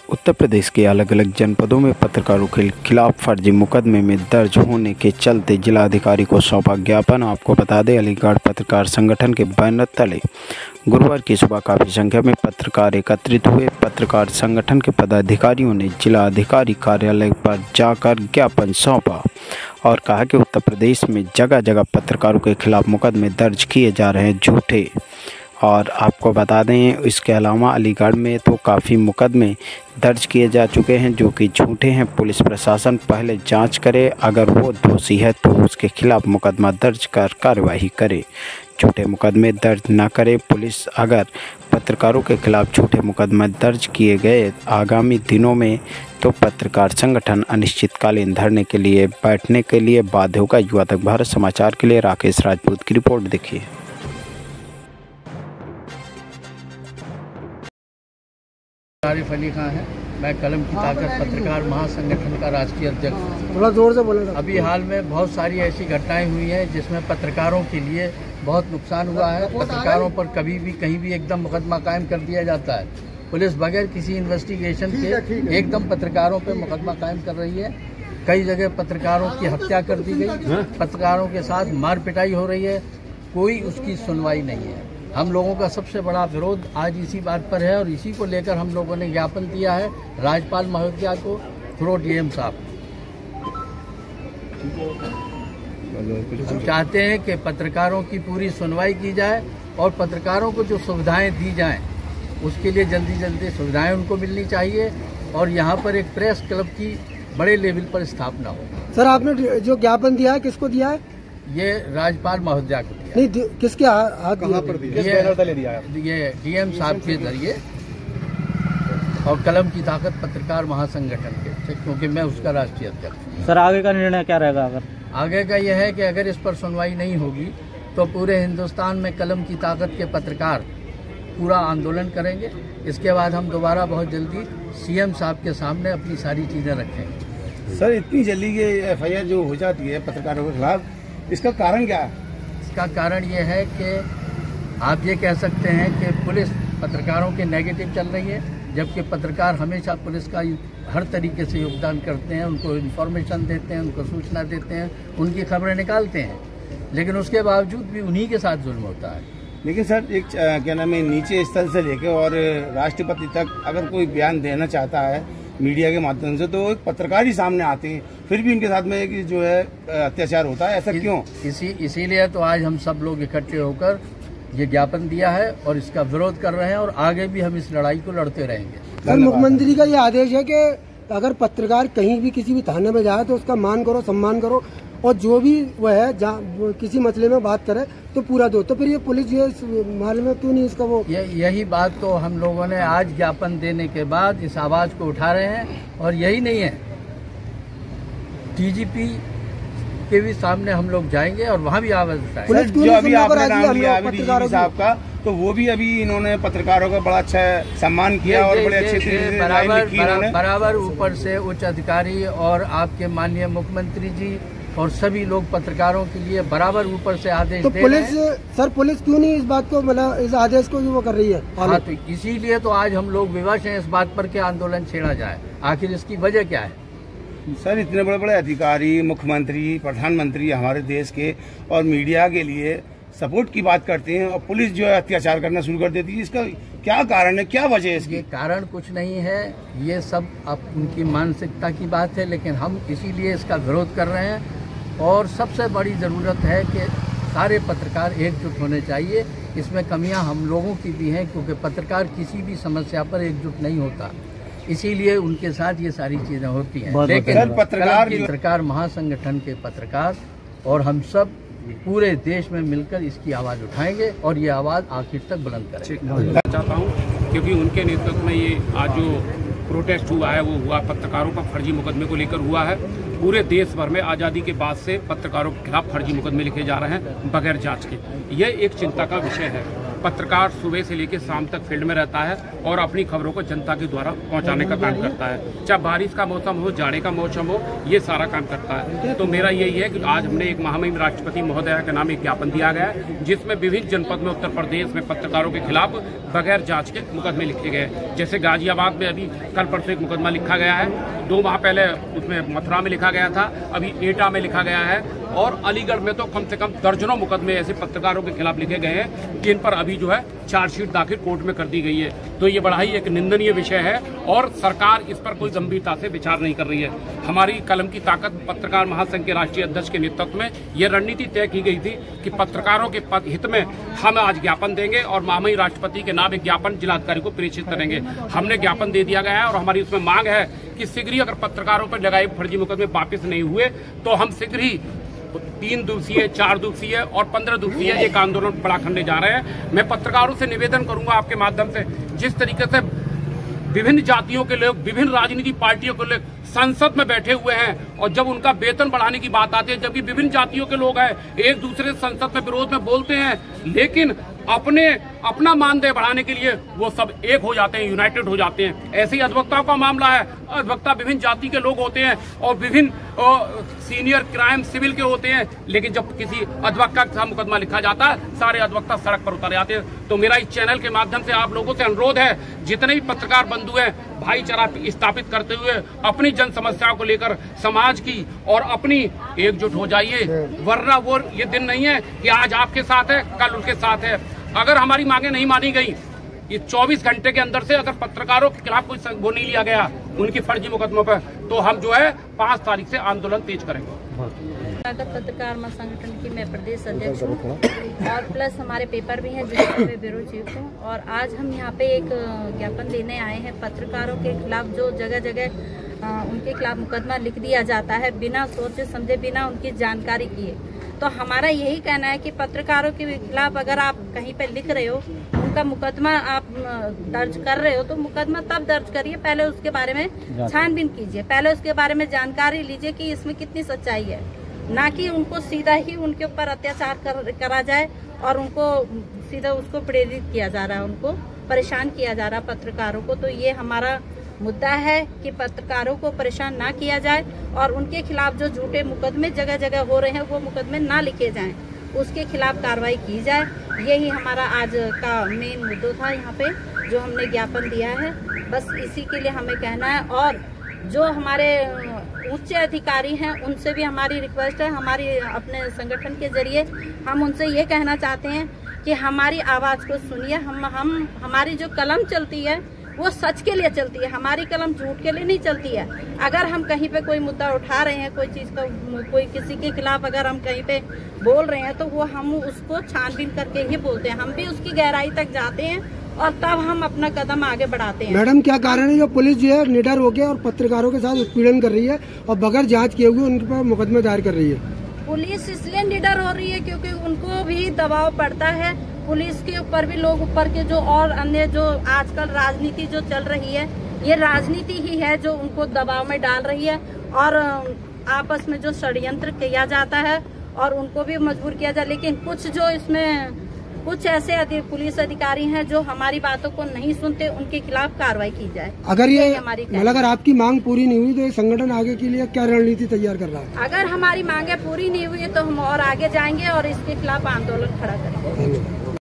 उत्तर प्रदेश के अलग अलग जनपदों में पत्रकारों के खिलाफ फर्जी मुकदमे में दर्ज होने के चलते जिलाधिकारी को सौंपा ज्ञापन। आपको बता दें, अलीगढ़ पत्रकार संगठन के बैनर तले गुरुवार की सुबह काफ़ी संख्या में पत्रकार एकत्रित हुए। पत्रकार संगठन के पदाधिकारियों ने जिलाधिकारी कार्यालय पर जाकर ज्ञापन सौंपा और कहा कि उत्तर प्रदेश में जगह जगह पत्रकारों के खिलाफ मुकदमे दर्ज किए जा रहे हैं झूठे। और आपको बता दें, इसके अलावा अलीगढ़ में तो काफ़ी मुकदमे दर्ज किए जा चुके हैं जो कि झूठे हैं। पुलिस प्रशासन पहले जांच करे, अगर वो दोषी है तो उसके खिलाफ मुकदमा दर्ज कर कार्रवाई करे। झूठे मुकदमे दर्ज न करे पुलिस। अगर पत्रकारों के खिलाफ झूठे मुकदमे दर्ज किए गए आगामी दिनों में तो पत्रकार संगठन अनिश्चितकालीन धरने के लिए बैठने के लिए बाध्य होगा। युवा तक भारत समाचार के लिए राकेश राजपूत की रिपोर्ट देखिए। आरिफ अली खां है। मैं कलम की ताकत पत्रकार महासंगठन का राष्ट्रीय अध्यक्ष हूँ। थोड़ा जोर से बोलेगा। अभी हाल में बहुत सारी ऐसी घटनाएं हुई हैं जिसमें पत्रकारों के लिए बहुत नुकसान हुआ है। पत्रकारों पर कभी भी कहीं भी एकदम मुकदमा कायम कर दिया जाता है। पुलिस बगैर किसी इन्वेस्टिगेशन के एकदम पत्रकारों पर मुकदमा कायम कर रही है। कई जगह पत्रकारों की हत्या कर दी गई, पत्रकारों के साथ मार पिटाई हो रही है, कोई उसकी सुनवाई नहीं है। हम लोगों का सबसे बड़ा विरोध आज इसी बात पर है और इसी को लेकर हम लोगों ने ज्ञापन दिया है राज्यपाल महोदया को थ्रू डीएम साहब। हम चाहते हैं कि पत्रकारों की पूरी सुनवाई की जाए और पत्रकारों को जो सुविधाएं दी जाएं उसके लिए जल्दी जल्दी सुविधाएं उनको मिलनी चाहिए और यहाँ पर एक प्रेस क्लब की बड़े लेवल पर स्थापना हो। सर, आपने जो ज्ञापन दिया है किसको दिया है? ये राज्यपाल महोदया को दिया। नहीं, किसके हाथ पर दिया? ये डीएम साहब के जरिए और कलम की ताकत पत्रकार महासंगठन के, क्योंकि मैं उसका राष्ट्रीय अध्यक्ष। सर, आगे का निर्णय क्या रहेगा? अगर आगे का यह है कि अगर इस पर सुनवाई नहीं होगी तो पूरे हिंदुस्तान में कलम की ताकत के पत्रकार पूरा आंदोलन करेंगे। इसके बाद हम दोबारा बहुत जल्दी सीएम साहब के सामने अपनी सारी चीजें रखेंगे। सर, इतनी जल्दी ये एफआईआर जो हो जाती है पत्रकारों के खिलाफ, इसका कारण क्या है? इसका कारण ये है कि आप ये कह सकते हैं कि पुलिस पत्रकारों के नेगेटिव चल रही है, जबकि पत्रकार हमेशा पुलिस का हर तरीके से योगदान करते हैं, उनको इन्फॉर्मेशन देते हैं, उनको सूचना देते हैं, उनकी खबरें निकालते हैं, लेकिन उसके बावजूद भी उन्हीं के साथ जुल्म होता है। लेकिन सर, एक क्या नाम है, नीचे स्तर से लेकर और राष्ट्रपति तक अगर कोई बयान देना चाहता है मीडिया के माध्यम से तो एक पत्रकार ही सामने आते हैं, फिर भी इनके साथ में एक जो है अत्याचार होता है। ऐसा क्यों? इसीलिए तो आज हम सब लोग इकट्ठे होकर ये ज्ञापन दिया है और इसका विरोध कर रहे हैं और आगे भी हम इस लड़ाई को लड़ते रहेंगे। सर, मुख्यमंत्री का ये आदेश है कि अगर पत्रकार कहीं भी किसी भी थाने में जाए तो उसका मान करो, सम्मान करो और जो भी वो है किसी मसले में बात करे तो पूरा दो। तो फिर ये पुलिस ये मालूम है क्यों नहीं इसका वो? यही बात तो हम लोगों ने आज ज्ञापन देने के बाद इस आवाज को उठा रहे हैं और यही नहीं है, डीजीपी के भी सामने हम लोग जाएंगे और वहाँ भी आवाज उठाएंगे। जो अभी आपने नाम लिया डीजीपी साहब का, तो वो भी अभी इन्होंने पत्रकारों का बड़ा अच्छा सम्मान किया और बड़े अच्छे से बराबर ऊपर से उच्च अधिकारी और आपके माननीय मुख्यमंत्री जी और सभी लोग पत्रकारों के लिए बराबर ऊपर से आदेश तो दे पुलिस सर, पुलिस क्यों नहीं इस बात को, मतलब इस आदेश को वो कर रही है? हाँ, तो इसीलिए तो आज हम लोग विवश हैं इस बात पर कि आंदोलन छेड़ा जाए। आखिर इसकी वजह क्या है? सर, इतने बड़े बड़े अधिकारी, मुख्यमंत्री, प्रधानमंत्री हमारे देश के और मीडिया के लिए सपोर्ट की बात करते हैं और पुलिस जो है अत्याचार करना शुरू कर देती है। इसका क्या कारण है, क्या वजह है इसकी? ये कारण कुछ नहीं है, ये सब अब उनकी मानसिकता की बात है, लेकिन हम इसीलिए इसका विरोध कर रहे हैं और सबसे बड़ी ज़रूरत है कि सारे पत्रकार एकजुट होने चाहिए। इसमें कमियां हम लोगों की भी हैं क्योंकि पत्रकार किसी भी समस्या पर एकजुट नहीं होता, इसीलिए उनके साथ ये सारी चीज़ें होती हैं। लेकिन पत्रकार महासंगठन के पत्रकार और हम सब पूरे देश में मिलकर इसकी आवाज़ उठाएंगे और ये आवाज़ आखिर तक बुलंद करेंगे। चाहता हूँ क्योंकि उनके नेतृत्व में ये आज जो प्रोटेस्ट हुआ है वो हुआ पत्रकारों पर फर्जी मुकदमे को लेकर हुआ है। पूरे देश भर में आज़ादी के बाद से पत्रकारों के खिलाफ फर्जी मुकदमे लिखे जा रहे हैं बगैर जांच के। यह एक चिंता का विषय है पत्रकार सुबह से लेकर शाम तक फील्ड में रहता है और अपनी खबरों को जनता के द्वारा पहुंचाने का काम करता है। चाहे बारिश का मौसम हो, जाड़े का मौसम हो, ये सारा काम करता है। तो मेरा यही है कि आज हमने एक महामहिम राष्ट्रपति महोदया के नाम एक ज्ञापन दिया गया है, जिसमें विभिन्न जनपद में उत्तर प्रदेश में पत्रकारों के खिलाफ बगैर जांच के मुकदमे लिखे गए। जैसे गाजियाबाद में अभी कल परसों एक मुकदमा लिखा गया है, 2 माह पहले उसमें मथुरा में लिखा गया था, अभी एटा में लिखा गया है, और अलीगढ़ में तो कम से कम दर्जनों मुकदमे ऐसे पत्रकारों के खिलाफ लिखे गए हैं जिन पर अभी जो है चार्जशीट दाखिल कोर्ट में कर दी गई है। तो ये बड़ा ही एक निंदनीय विषय है और सरकार इस पर कोई गंभीरता से विचार नहीं कर रही है। हमारी कलम की ताकत पत्रकार महासंघ के राष्ट्रीय अध्यक्ष के नेतृत्व में ये रणनीति तय की गई थी कि पत्रकारों के हित में हम आज ज्ञापन देंगे और महामहिम राष्ट्रपति के नाम एक ज्ञापन जिलाधिकारी को प्रेषित करेंगे। हमने ज्ञापन दे दिया गया है और हमारी उसमें मांग है कि शीघ्र ही अगर पत्रकारों पर लगाए फर्जी मुकदमे वापिस नहीं हुए तो हम शीघ्र ही 3 दिवसीय, 4 दिवसीय और 15 दिवसीय एक आंदोलन बड़ा करने जा रहे हैं। मैं पत्रकारों से निवेदन करूंगा आपके माध्यम से, जिस तरीके से विभिन्न जातियों के लोग, विभिन्न राजनीतिक पार्टियों के लोग संसद में बैठे हुए हैं और जब उनका वेतन बढ़ाने की बात आती है, जबकि विभिन्न जातियों के लोग हैं, एक दूसरे संसद में विरोध में बोलते हैं, लेकिन अपना मानदेय बढ़ाने के लिए वो सब एक हो जाते हैं, यूनाइटेड हो जाते हैं। ऐसे ही अधिवक्ताओं का मामला है। अधिवक्ता विभिन्न जाति के लोग होते हैं और विभिन्न सीनियर क्राइम सिविल के होते हैं, लेकिन जब किसी अधिवक्ता का मुकदमा लिखा जाता है सारे अधिवक्ता सड़क पर उतर जाते हैं। तो मेरा इस चैनल के माध्यम से आप लोगों से अनुरोध है, जितने भी पत्रकार बंधु हैं, भाईचारा स्थापित करते हुए अपनी जन समस्याओं को लेकर समाज की और अपनी एकजुट हो जाइए, वरना वो ये दिन नहीं है कि आज आपके साथ है कल उनके साथ है। अगर हमारी मांगे नहीं मानी गई, ये 24 घंटे के अंदर से अगर पत्रकारों के खिलाफ कोई वो नहीं लिया गया उनकी फर्जी मुकदमों पर, तो हम जो है 5 तारीख से आंदोलन तेज करेंगे। पत्रकार महासंगठन की मैं प्रदेश अध्यक्ष हूँ और प्लस हमारे पेपर भी हैं जिसमें मैं ब्यूरो चीफ हूँ। और आज हम यहाँ पे एक ज्ञापन देने आए हैं पत्रकारों के खिलाफ जो जगह जगह उनके खिलाफ मुकदमा लिख दिया जाता है बिना सोचे समझे, बिना उनकी जानकारी किए। तो हमारा यही कहना है कि पत्रकारों के खिलाफ अगर आप कहीं पे लिख रहे हो, उनका मुकदमा आप दर्ज कर रहे हो, तो मुकदमा तब दर्ज करिए, पहले उसके बारे में छानबीन कीजिए, पहले उसके बारे में जानकारी लीजिए कि इसमें कितनी सच्चाई है, ना कि उनको सीधा ही उनके ऊपर अत्याचार करा जाए और उनको सीधा उसको प्रेरित किया जा रहा है, उनको परेशान किया जा रहा है पत्रकारों को। तो ये हमारा मुद्दा है कि पत्रकारों को परेशान ना किया जाए और उनके खिलाफ जो झूठे मुकदमे जगह जगह हो रहे हैं वो मुकदमे ना लिखे जाएं, उसके खिलाफ कार्रवाई की जाए। यही हमारा आज का मेन मुद्दा था यहाँ पे जो हमने ज्ञापन दिया है। बस इसी के लिए हमें कहना है और जो हमारे उच्च अधिकारी हैं उनसे भी हमारी रिक्वेस्ट है, हमारी अपने संगठन के जरिए हम उनसे ये कहना चाहते हैं कि हमारी आवाज़ को सुनिए। हमारी जो कलम चलती है वो सच के लिए चलती है, हमारी कलम झूठ के लिए नहीं चलती है। अगर हम कहीं पे कोई मुद्दा उठा रहे हैं, कोई चीज का कोई किसी के खिलाफ अगर हम कहीं पे बोल रहे हैं तो वो हम उसको छानबीन करके ही बोलते हैं, हम भी उसकी गहराई तक जाते हैं और तब हम अपना कदम आगे बढ़ाते हैं। मैडम क्या कारण है जो पुलिस जो है निडर हो गया और पत्रकारों के साथ उत्पीड़न कर रही है और बगैर जाँच किए हुए उनके पर मुकदमे दायर कर रही है? पुलिस इसलिए निडर हो रही है क्योंकि उनको भी दबाव पड़ता है, पुलिस के ऊपर भी लोग ऊपर के जो और अन्य जो आजकल राजनीति जो चल रही है, ये राजनीति ही है जो उनको दबाव में डाल रही है और आपस में जो षड्यंत्र किया जाता है और उनको भी मजबूर किया जाए। लेकिन कुछ जो इसमें कुछ ऐसे पुलिस अधिकारी हैं जो हमारी बातों को नहीं सुनते, उनके खिलाफ कार्रवाई की जाए। अगर ये मतलब अगर आपकी मांग पूरी नहीं हुई तो ये संगठन आगे के लिए क्या रणनीति तैयार कर रहा है? अगर हमारी मांगे पूरी नहीं हुई तो हम और आगे जाएंगे और इसके खिलाफ आंदोलन खड़ा करेंगे।